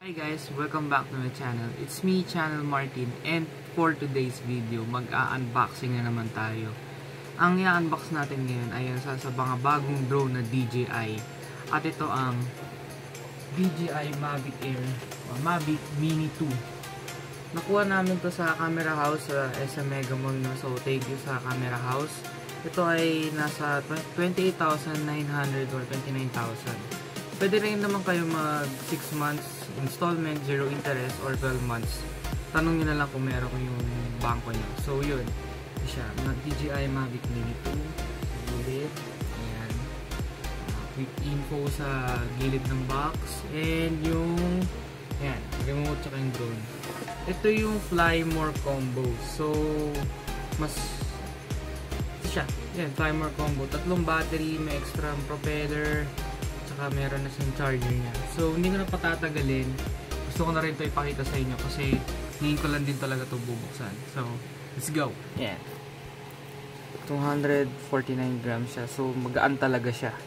Hi guys, welcome back to my channel. It's me, Channel Martin, and for today's video, mag-unboxing na naman tayo. Ang i-unbox natin ngayon ay sa mga bagong drone na DJI. At ito ang DJI Mavic Air o Mavic Mini 2. Nakuha namin to sa Camera House sa SM Mega Mall. So thank you sa Camera House. Ito ay nasa 28,900 or 29,000. Pwede rin naman kayo mag 6 months installment, 0 interest, or 12 months. Tanong nyo na lang kung meron ko yung bangko nyo. So yun, siya, DJI Mavic Mini 2. Gilid. Ayan. Quick info sa gilid ng box. And yung, ayan, remote tsaka yung drone. Ito yung Fly More combo. So, mas, siya, ayan, Fly More combo. 3 battery, may extra propeller, saka meron na siyang charger niya. So, hindi ko na patatagalin. Gusto ko na rin ito ipakita sa inyo kasi hingin ko lang din talaga ito bubuksan. So, let's go! Yeah. 249 grams siya. So, magaan talaga siya.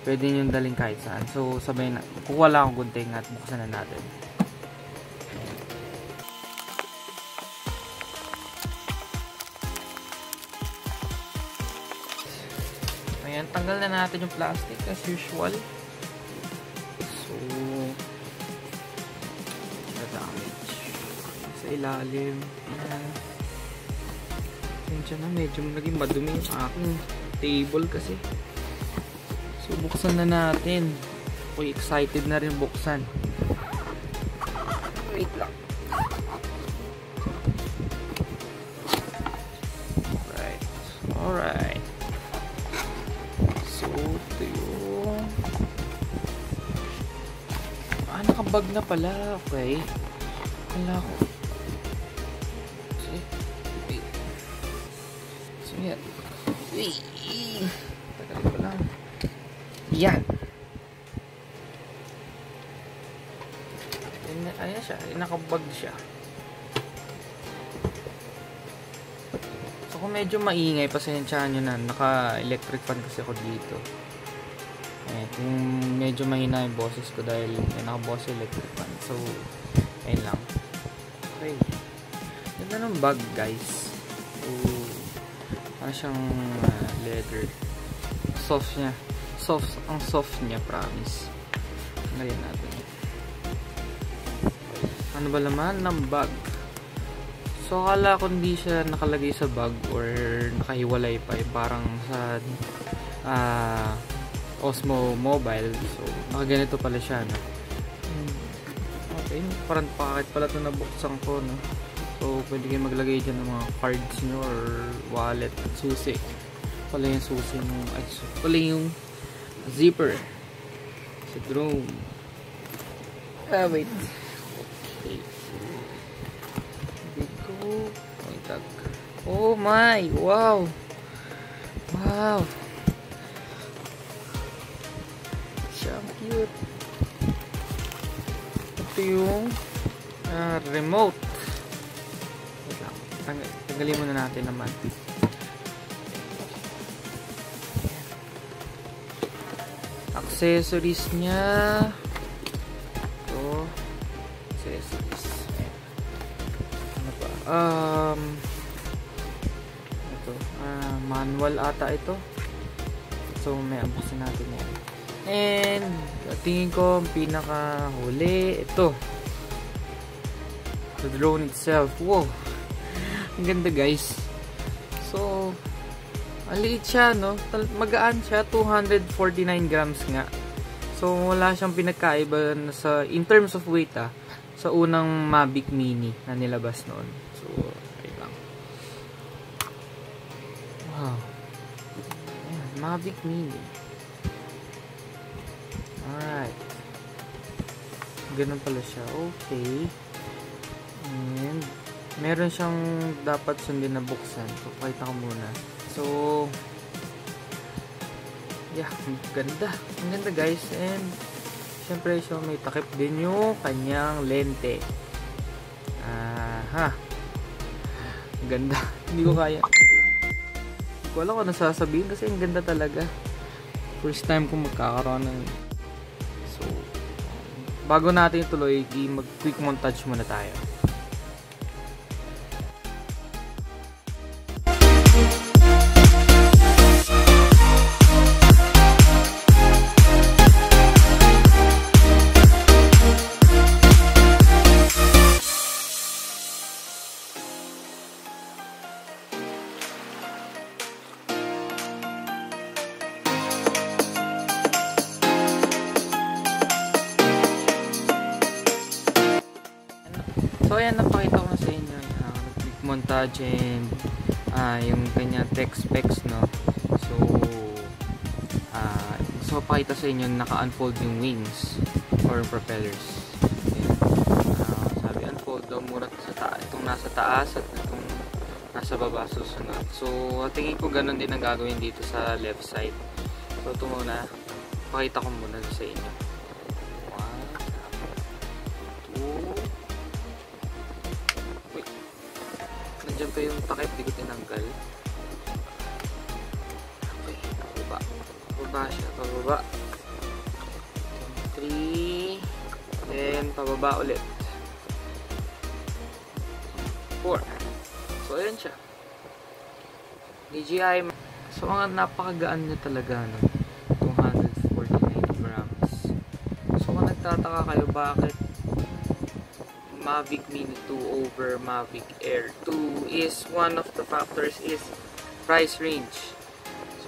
Pwede nyo daling kahit saan. So, sabay na. Kukuha lang akong gunting at buksan na natin. Ayan, tanggal na natin yung plastic as usual. So, damage sa ilalim. Ayan. Tensya na, medyo naging madumi yung aking table kasi. So, buksan na natin. Ako'y excited na rin buksan. Wait lang. Alright. Ito yung nakabag na pala. Okay, wala ko. So yan, tagal ko lang yan. Ayan siya, nakabag siya. So kung medyo maingay, pasensyahan nyo na, naka electric fan kasi ako dito. Eh, kung medyo mahina yung boses ko dahil may naka-Bose electric fan. So, ayun lang. Okay. Ganda ng bag, guys. So, ano siyang leather. Soft niya. Ang soft niya, promise. Ngayon natin. Ano ba laman ng bag? So, akala ko hindi siya nakalagay sa bag or nakahiwalay pa. Parang sa Osmo Mobile. So, nakaganito pala siya, no? Okay, parang pakakit pala ito nabuksan ko, no? So, pwede kayo maglagay dyan ng mga cards nyo or wallet, susi. Pala yung susi mo. Ay, pala yung zipper sa drone. Wait. Okay. Dito. Oh my! Wow! Wow! Cute. Ito yung remote. Tanggalin muna natin naman. Accessories niya. Ito. Accessories. Ano pa? Ito. Manual ata ito. So, may unboxing natin yan. And tingin ko ang pinakahuli ito, the drone itself. Wow, ang ganda, guys. So ang liit siya, no? Magaan siya, 249 grams nga. So wala siyang pinagkaiba sa in terms of weight sa unang Mavic Mini na nilabas noon. So okay lang. Wow. Ayan, Mavic Mini. Alright. Ganun pala siya. Okay. And meron siyang dapat sundin na buksan. So, pakita ko muna. So, yeah. Ang ganda. Ang ganda, guys. And, syempre, so, may takip din yung kanyang lente. Ang ganda. Hindi ko kaya. Hindi ko alam kung ano sasabihin kasi ang ganda talaga. First time ko magkakaroon ng bago natin tuloy, mag-quick montage muna tayo. So ayan, napakita ko na sa inyo yung quick montage and yung kanya tech specs, no. So pakita sa inyo naka-unfold yung wings or propellers. Ayan. Sabi unfold daw muna itong nasa taas at itong nasa baba susunod. So tingin ko ganun din ang gagawin dito sa left side. So ito muna, pakita ko muna sa inyo. Nandiyan pa yung takip, di ko tinanggal. Okay, pababa. Pababa siya, pababa. 3. Then, pababa ulit. 4. So, ayan siya. DJI. So, ang napakagaan niya talaga, no? 249 grams. So, kung nagtataka kayo, bakit Mavic Mini 2 over Mavic Air 2 is one of the factors is price range.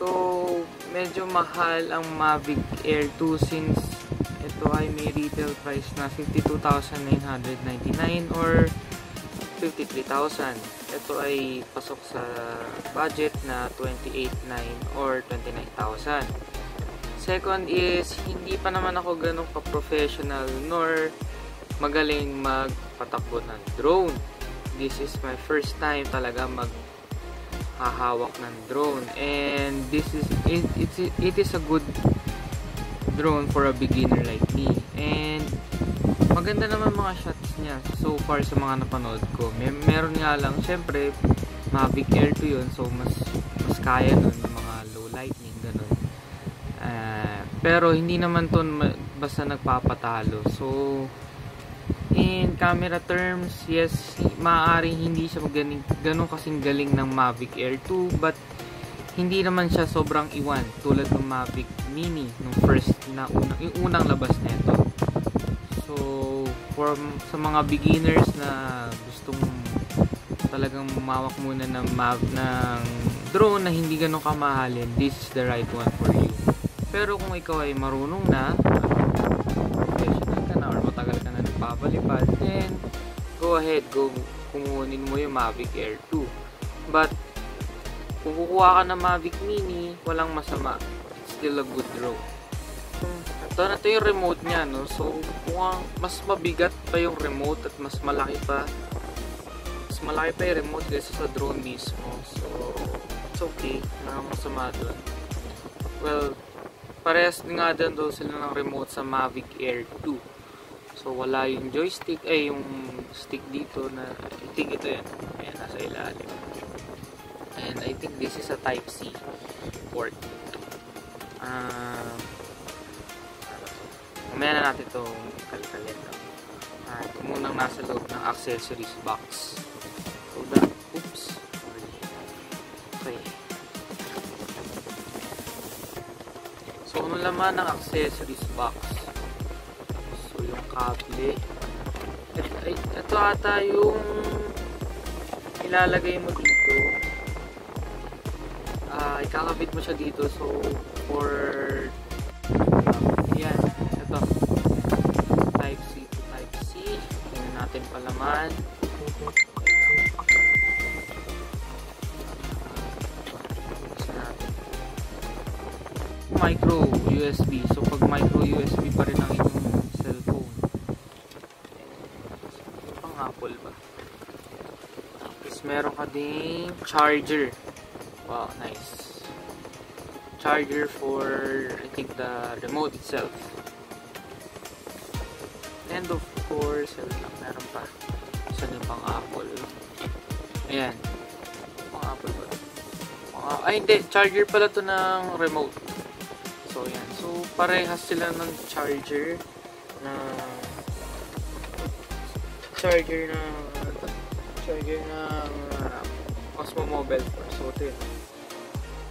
So medyo mahal ang Mavic Air 2 since ito ay may retail price na 52,999 or 53,000. Ito ay pasok sa budget na 28,900 or 29,000. Second is hindi pa naman ako ganun ka-professional nor magaling magpatakbo ng drone. This is my first time talaga maghahawak ng drone, and it is a good drone for a beginner like me. And maganda naman mga shots niya so far sa mga napanood ko. Meron nga lang, syempre Mavic Air 2 yun, so mas kaya nun yung mga low lightning ganun. Pero hindi naman to basta nagpapatalo. So in camera terms, yes, maaaring hindi siya ganun kasing galing ng Mavic Air 2, but hindi naman siya sobrang iwan tulad ng Mavic Mini nung yung unang labas nito. So sa mga beginners na gustong talagang mawak muna ng drone na hindi ganun kamahalin, this is the right one for you. Pero kung ikaw ay marunong na, professional ka na or matagal ka na nagpapalipad, then go ahead, kumunin mo yung Mavic Air 2. But kung kukuha ka ng Mavic Mini, walang masama, it's still a good drone. Ito yung remote nya, no? So kung mas mabigat pa yung remote at mas malaki pa yung remote kaysa sa drone mismo, so it's okay, walang masama doon. Well, parehas nga din daw sila ng remote sa Mavic Air 2. So wala yung joystick, yung stick dito na, I think ito yan. Ayan, nasa ilalim. And I think this is a Type-C port. Mamaya na natin itong kalkalin. Ito munang nasa loob ng accessories box. So oops. Okay. So, ano laman ng accessories box? So, yung kable. Ito ata yung ilalagay mo dito. Ikakabit mo siya dito. So, for yan. Ito. Type-C to Type-C. Tingnan natin palaman. Micro USB. So pag micro USB pa rin ang inyong cellphone. Pang Apple ba? Tapos meron ka ding charger. Wow, nice. Charger for, I think, the remote itself. And of course, meron pa. Isa din pang Apple. Ayan. Pang Apple ba? Ay hindi, charger pala to ng remote. So yan. So parehas sila ng charger na charger ng Osmo Mobile 4. So ito yun.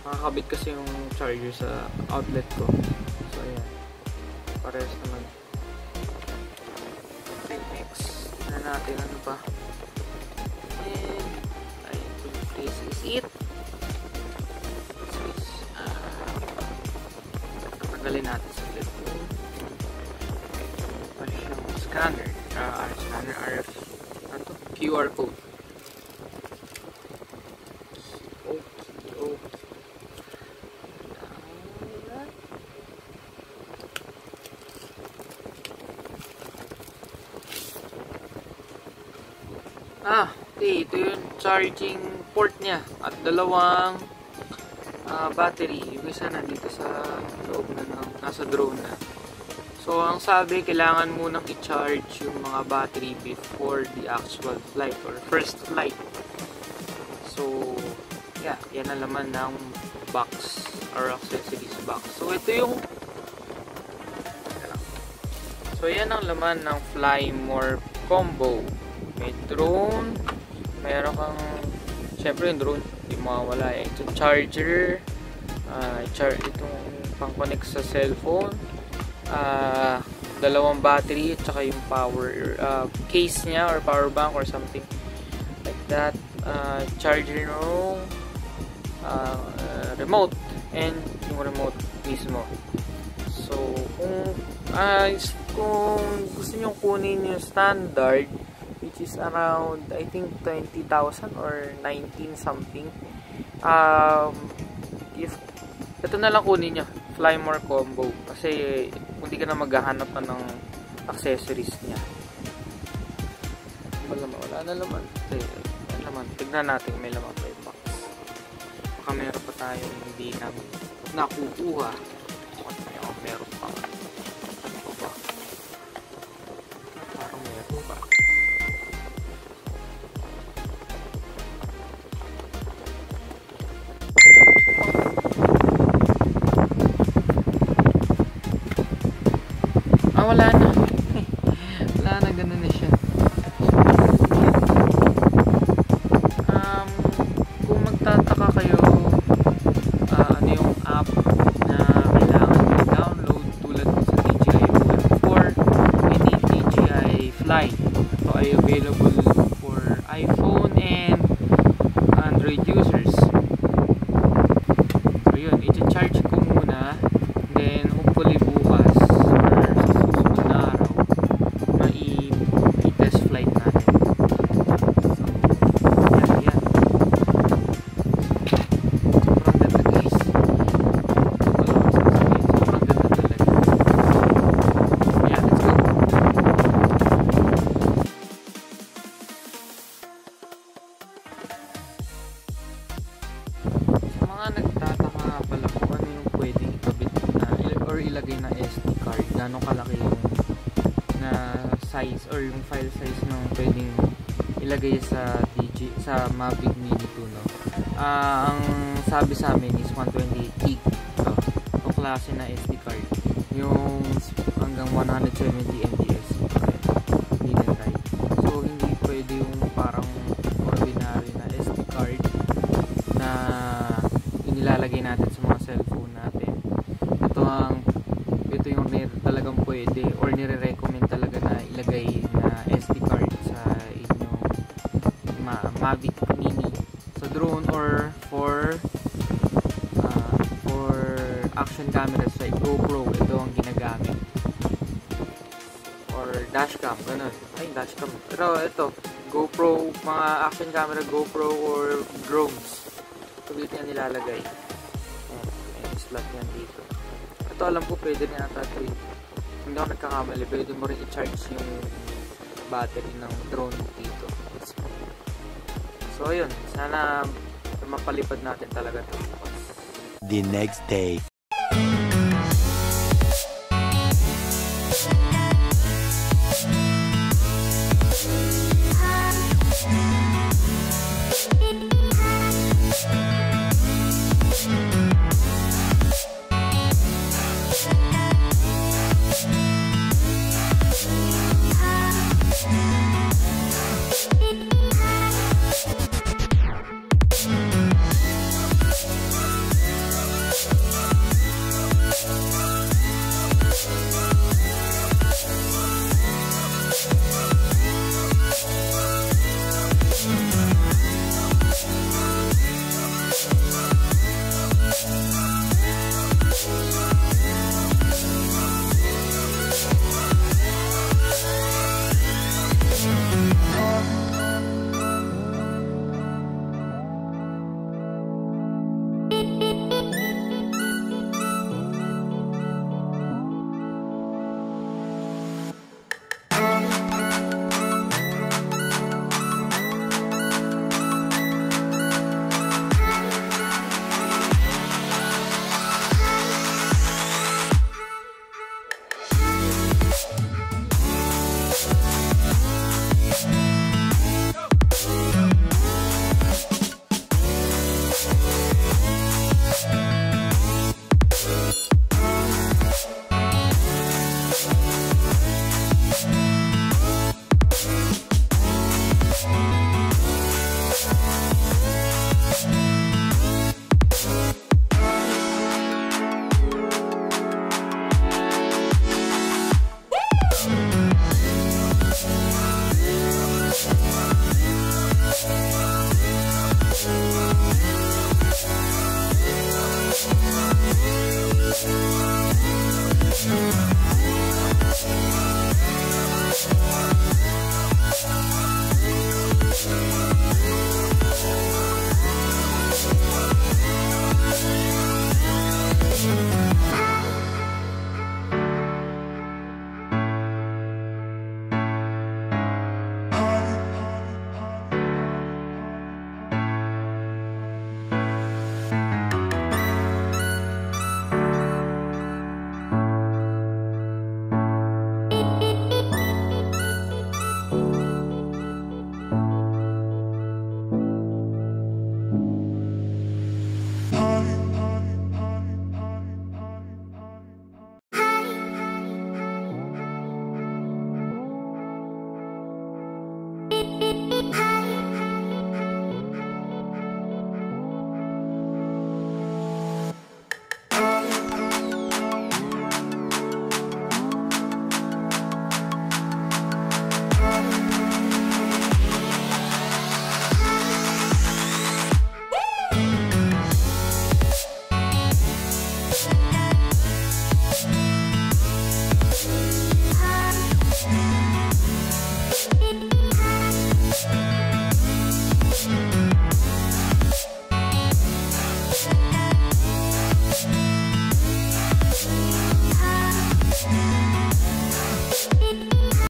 Makakabit kasi yung charger sa outlet ko. So ayan. Parehas naman. Okay, next. Tignan natin ano pa. And I think this is it. Tagalin natin sa flip phone. Pa siyang scanner. Scanner RF. Ano to? QR code. Okay, ito yung charging port niya at dalawang battery. Yung isa nandito sa loob na nasa drone na. So, ang sabi, kailangan munang i-charge yung mga battery before the actual flight or first flight. So, yeah, yan ang laman ng box or accessories box. So, ito yung yan ang laman ng Flymore combo. May drone, mayroon kang, syempre yung drone, hindi mawawala eh. Itong charger, itong pang-connect sa cellphone, dalawang battery, at saka yung power case niya or power bank or something like that. Charger no, remote, and yung remote mismo. So, kung gusto nyo kunin yung standard, which is around, I think, 20,000 or 19 something. If ito na lang kunin nyo, Flymore combo. Kasi, hindi ka na maghahanap pa ng accessories niya. Wala na laman. Tignan natin, may laman pa yung box. Baka meron pa tayong hindi na nakukuha. Meron pa. Parang meron pa. Wala na. Wala na, ganun na siya. Kung magtataka kayo, ano yung app na kailangan i-download tulad sa DJI OM4, any DJI Fly. Ito ay available for iPhone and Android users. So yun, i-charge ko muna, then hopefully bukas i-test flight natin. So, yan. Sobrang ganda guys. Sobrang ganda talaga. Yeah, let's go. Sa mga nagtataka nga pala kung ano yung pwedeng ikabit or ilagay na SD card, gano'ng kalaki yung size or yung file size ng pwedeng ilagay sa Mavic Mini 2, no? Ang sabi sa amin is 128 gig. Ito klase na SD card. Yung hanggang 170 MB/s. Hindi na right. So hindi pwede yung parang ordinary na SD card na inilalagay natin sa mga cellphone natin. Ito yung talagang pwede or nire-recommend talaga na ilagay na SD card sa inyong Mavic Mini sa drone or for action cameras like GoPro. Ito ang ginagamit, or dashcam, ganun. Ay, dashcam. Pero ito, GoPro, mga action camera, GoPro or drones, ito dito yan nilalagay. Ayan, slot yan dito. Ito alam ko pwede rin ata ito. Hindi ako nagkakamali, pwede mo rin i-charge yung battery ng drone dito. So ayun, sana mapalipad natin talaga ito. The next day.